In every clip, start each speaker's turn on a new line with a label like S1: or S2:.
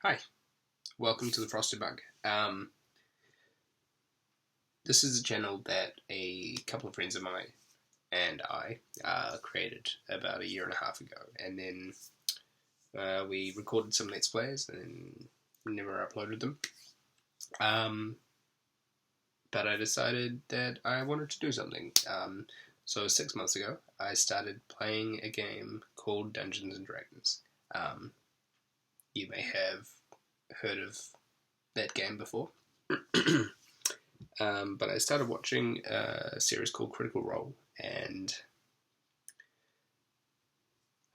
S1: Hi, welcome to the Frosted Bug. This is a channel that a couple of friends of mine and I created about a year and a half ago, and then we recorded some Let's Plays and never uploaded them. But I decided that I wanted to do something. So 6 months ago, I started playing a game called Dungeons and Dragons. You may have heard of that game before. But I started watching a series called Critical Role, and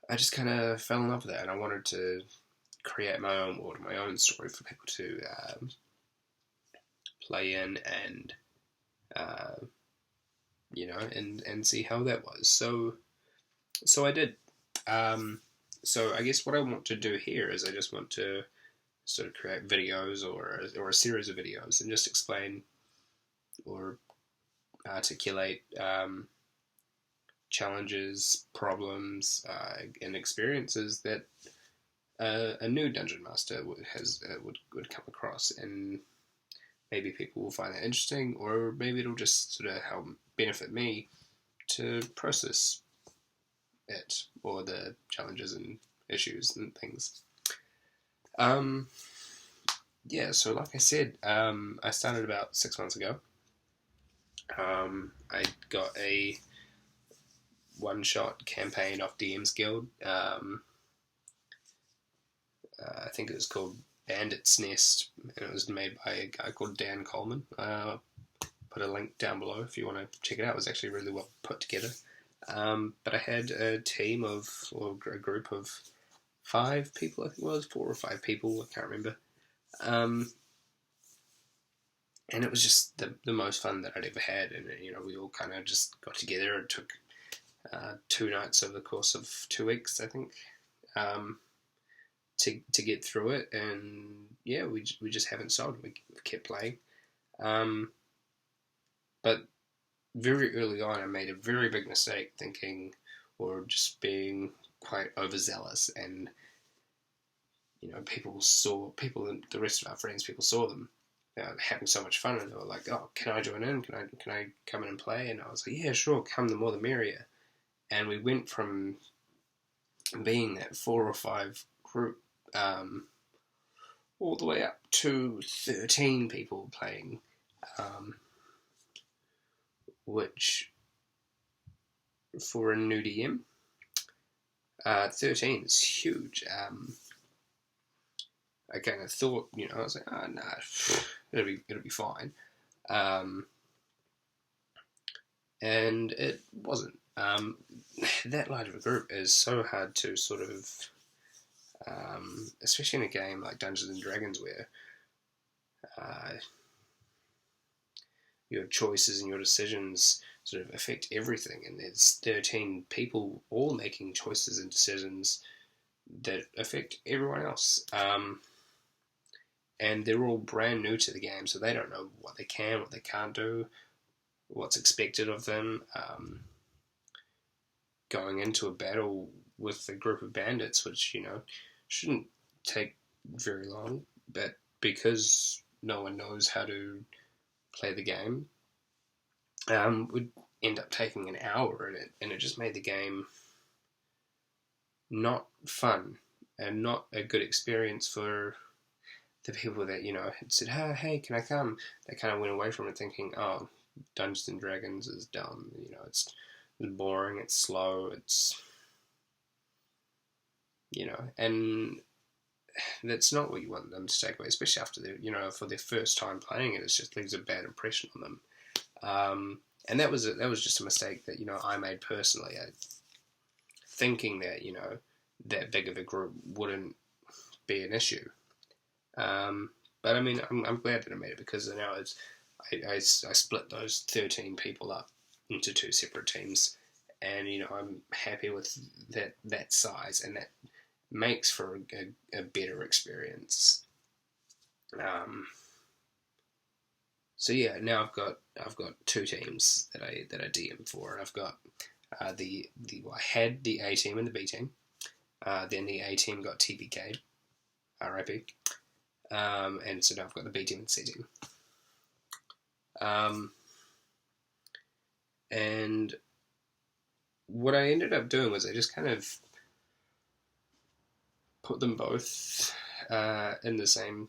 S1: I just kind of fell in love with that, and I wanted to create my own world, my own story for people to play in and and see how that was. So I did. So I guess what I want to do here is I just want to sort of create videos or a series of videos and just explain or articulate challenges, problems, and experiences that a new dungeon master would come across, and maybe people will find that interesting, or maybe it'll just sort of help benefit me to process it or the challenges and issues and things. Yeah, so like I said, I started about 6 months ago. I got a one-shot campaign off DM's Guild. I think it was called Bandit's Nest, and it was made by a guy called Dan Coleman. Put a link down below if you want to check it out. It was actually really well put together. But I had a team or a group of 5 people, I think it was, 4 or 5 people, I can't remember. And it was just the most fun that I'd ever had, and we all kind of just got together. It took 2 nights over the course of 2 weeks, I think, to get through it, and yeah, we just haven't stopped. We kept playing, but very early on, I made a very big mistake thinking, or just being quite overzealous, and people, and the rest of our friends, people saw them having so much fun, and they were like, "Oh, can I join in? Can I come in and play?" And I was like, "Yeah, sure, come. The more the merrier." And we went from being that 4 or 5 group all the way up to 13 people playing, which for a new DM, 13 is huge. I kind of thought, I was like, oh, nah, it'll be fine. And it wasn't. That large of a group is so hard to sort of, especially in a game like Dungeons and Dragons, where your choices and your decisions sort of affect everything, and there's 13 people all making choices and decisions that affect everyone else. And they're all brand new to the game, so they don't know what they can, what they can't do, what's expected of them. Going into a battle with a group of bandits, which shouldn't take very long, but because no one knows how to play the game, would end up taking an hour in it, and it just made the game not fun and not a good experience for the people that had said, "Oh, hey, can I come?" They kind of went away from it thinking, "Oh, Dungeons and Dragons is dumb. It's boring. It's slow. It's and that's not what you want them to take away, especially after for their first time playing it. It just leaves a bad impression on them. And that was just a mistake that I made personally, thinking that that big of a group wouldn't be an issue. But I mean, I'm glad that I made it, because now I split those 13 people up into 2 separate teams, and I'm happy with that size, and that makes for a better experience. So yeah, now I've got 2 teams that I DM for, and I've got I had the A team and the B team. Then the A team got TPK'd. RIP. And so now I've got the B team and C team. And what I ended up doing was I just kind of put them both in the same,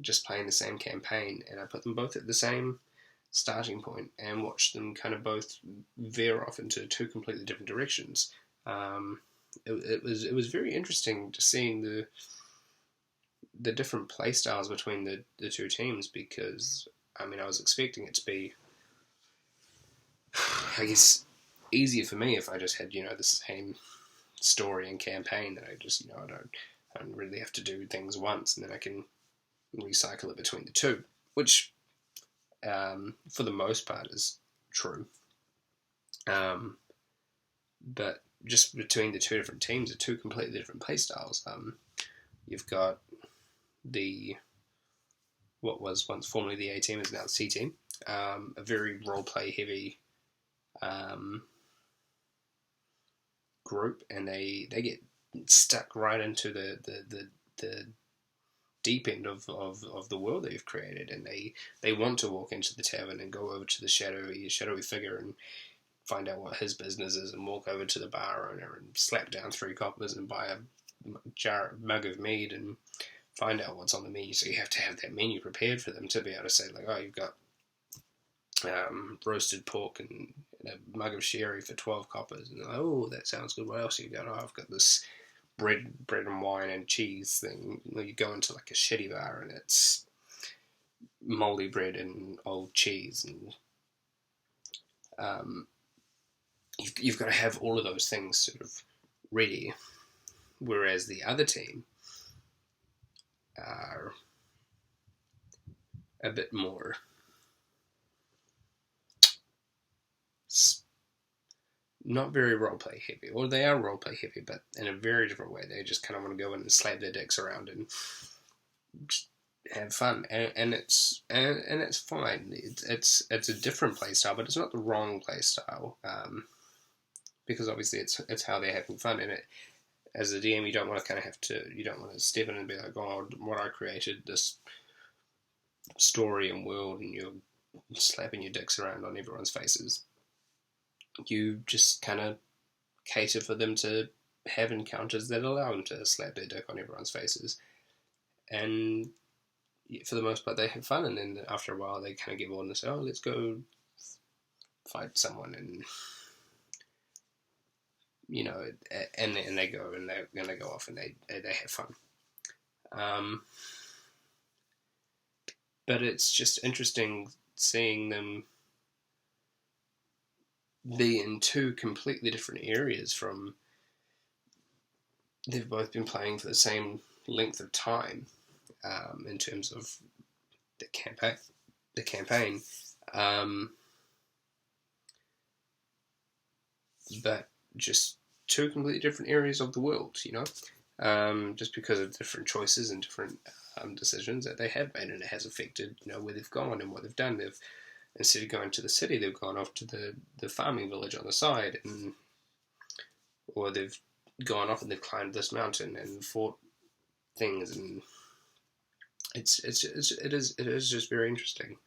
S1: just playing the same campaign, and I put them both at the same starting point and watched them kind of both veer off into two completely different directions. It was very interesting to seeing the different play styles between the two teams, because I mean I was expecting it to be, I guess, easier for me if I just had the same story and campaign, that I just I don't really have to do things once and then I can recycle it between the two, which for the most part is true. But just between the two different teams are two completely different play styles. You've got what was once formerly the A team is now the C team, a very role play heavy group, and they get stuck right into the deep end of the world they've created, and they want to walk into the tavern and go over to the shadowy figure and find out what his business is, and walk over to the bar owner and slap down 3 coppers and buy a mug of mead and find out what's on the menu. So you have to have that menu prepared for them to be able to say, like, oh, you've got roasted pork and a mug of sherry for 12 coppers, and they're like, oh, that sounds good. What else have you got? Oh, I've got this bread and wine and cheese thing. You go into like a shitty bar and it's moldy bread and old cheese, and you've got to have all of those things sort of ready, whereas the other team are a bit more not very roleplay heavy, or they are roleplay heavy, but in a very different way. They just kind of want to go in and slap their dicks around and just have fun, and it's fine. It's a different play style, but it's not the wrong play style, because obviously it's how they're having fun in it. As a DM, you don't want to step in and be like, oh, what I created, this story and world, and you're slapping your dicks around on everyone's faces. You just kind of cater for them to have encounters that allow them to slap their dick on everyone's faces, and for the most part they have fun, and then after a while they kind of get bored and say, oh, let's go fight someone, and and they go and they're going to go off and they have fun. But it's just interesting seeing them be in two completely different areas. From they've both been playing for the same length of time, in terms of the campaign, but just two completely different areas of the world, just because of different choices and different decisions that they have made, and it has affected where they've gone and what they've done. They've, instead of going to the city, they've gone off to the farming village on the side, or they've gone off and they've climbed this mountain and fought things, and it is just very interesting.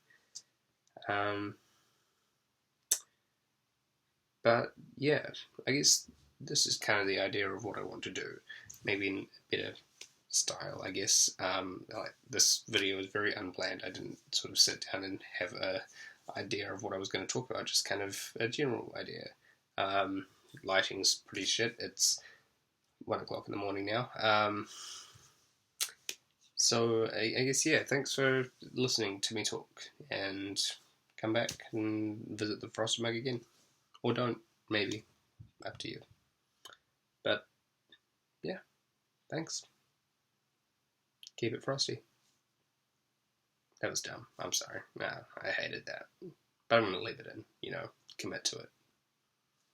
S1: But yeah, I guess this is kind of the idea of what I want to do, maybe in a better style, I guess. Like, this video was very unplanned. I didn't sort of sit down and have a idea of what I was going to talk about, just kind of a general idea. Lighting's pretty shit. It's 1 o'clock in the morning now. So I guess, yeah, thanks for listening to me talk, and come back and visit the Frosted Mug again. Or don't, maybe. Up to you. But, yeah, thanks. Keep it frosty. That was dumb. I'm sorry. Nah, I hated that. But I'm going to leave it in, commit to it.